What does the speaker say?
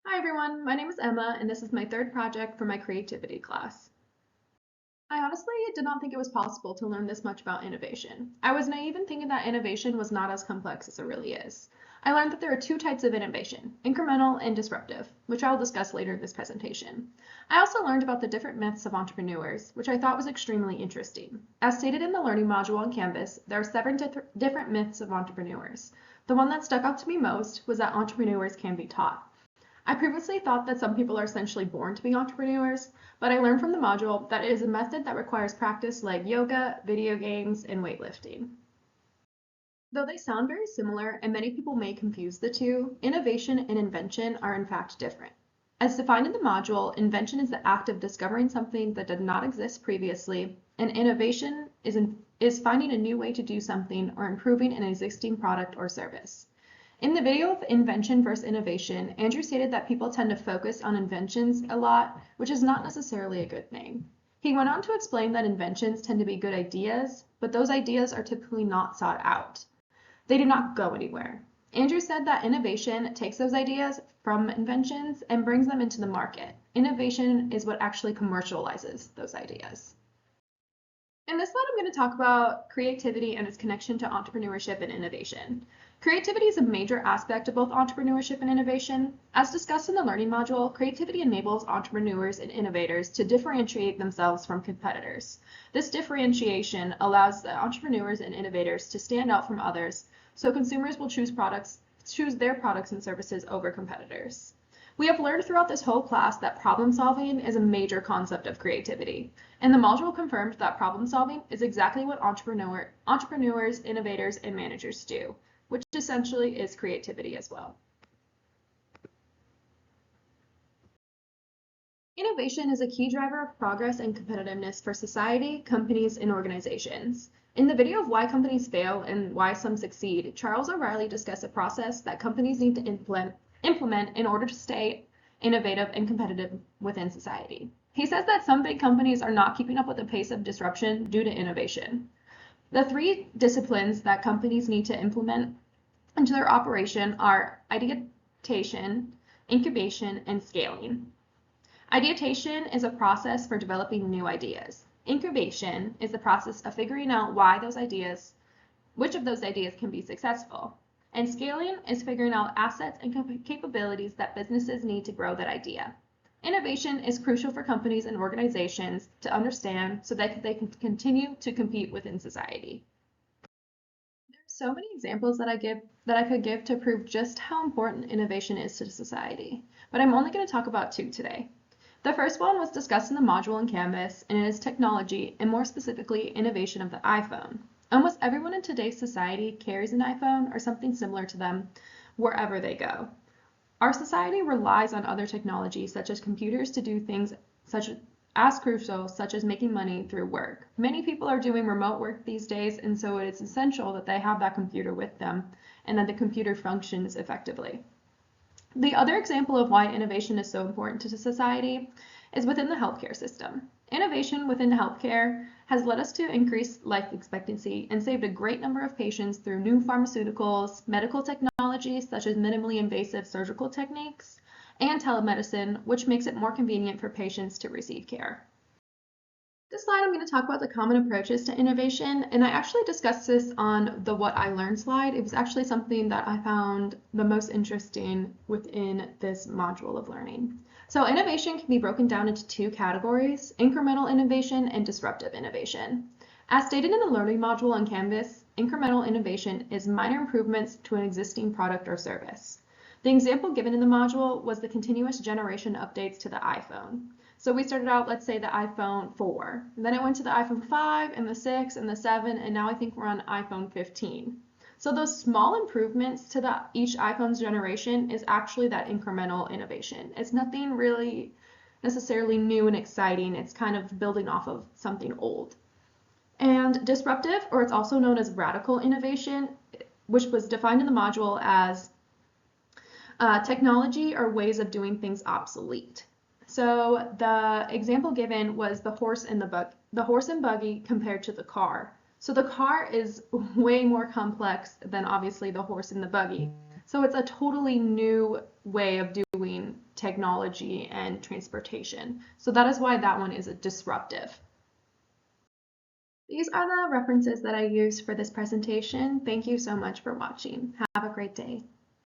Hi everyone, my name is Emma and this is my third project for my creativity class. I honestly did not think it was possible to learn this much about innovation. I was naive in thinking that innovation was not as complex as it really is. I learned that there are two types of innovation, incremental and disruptive, which I will discuss later in this presentation. I also learned about the different myths of entrepreneurs, which I thought was extremely interesting. As stated in the learning module on Canvas, there are seven different myths of entrepreneurs. The one that stuck out to me most was that entrepreneurs can be taught. I previously thought that some people are essentially born to be entrepreneurs, but I learned from the module that it is a method that requires practice like yoga, video games, and weightlifting. Though they sound very similar and many people may confuse the two, innovation and invention are in fact different. As defined in the module, invention is the act of discovering something that did not exist previously, and innovation is finding a new way to do something or improving an existing product or service. In the video of invention versus innovation, Andrew stated that people tend to focus on inventions a lot, which is not necessarily a good thing. He went on to explain that inventions tend to be good ideas, but those ideas are typically not sought out. They do not go anywhere. Andrew said that innovation takes those ideas from inventions and brings them into the market. Innovation is what actually commercializes those ideas. In this slide, I'm going to talk about creativity and its connection to entrepreneurship and innovation. Creativity is a major aspect of both entrepreneurship and innovation. As discussed in the learning module, creativity enables entrepreneurs and innovators to differentiate themselves from competitors. This differentiation allows the entrepreneurs and innovators to stand out from others, so consumers will choose their products and services over competitors. We have learned throughout this whole class that problem solving is a major concept of creativity, and the module confirmed that problem solving is exactly what entrepreneurs, innovators, and managers do, which essentially is creativity as well. Innovation is a key driver of progress and competitiveness for society, companies, and organizations. In the video of why companies fail and why some succeed, Charles O'Reilly discussed a process that companies need to implement in order to stay innovative and competitive within society. He says that some big companies are not keeping up with the pace of disruption due to innovation. The three disciplines that companies need to implement into their operation are ideation, incubation, and scaling. Ideation is a process for developing new ideas. Incubation is the process of figuring out which of those ideas can be successful. And scaling is figuring out assets and capabilities that businesses need to grow that idea. Innovation is crucial for companies and organizations to understand so that they can continue to compete within society. There are so many examples that I could give to prove just how important innovation is to society, but I'm only going to talk about two today. The first one was discussed in the module on Canvas, and it is technology, and more specifically, innovation of the iPhone. Almost everyone in today's society carries an iPhone or something similar to them wherever they go. Our society relies on other technologies such as computers to do things as crucial such as making money through work. Many people are doing remote work these days, and so it is essential that they have that computer with them and that the computer functions effectively. The other example of why innovation is so important to society is within the healthcare system. Innovation within healthcare has led us to increase life expectancy and saved a great number of patients through new pharmaceuticals, medical technologies such as minimally invasive surgical techniques, and telemedicine, which makes it more convenient for patients to receive care. This slide, I'm going to talk about the common approaches to innovation, and I actually discussed this on the What I Learned slide. It was actually something that I found the most interesting within this module of learning. So innovation can be broken down into two categories, incremental innovation and disruptive innovation. As stated in the learning module on Canvas, incremental innovation is minor improvements to an existing product or service. The example given in the module was the continuous generation updates to the iPhone. So we started out, let's say, the iPhone 4, and then it went to the iPhone 5 and the 6 and the 7, and now I think we're on iPhone 15. So those small improvements to each iPhone's generation is actually that incremental innovation. It's nothing really necessarily new and exciting. It's kind of building off of something old. And disruptive, or it's also known as radical innovation, which was defined in the module as technology or ways of doing things obsolete. So the example given was the horse and buggy compared to the car. So the car is way more complex than obviously the horse and the buggy. So it's a totally new way of doing technology and transportation. So that is why that one is a disruptive. These are the references that I used for this presentation. Thank you so much for watching. Have a great day.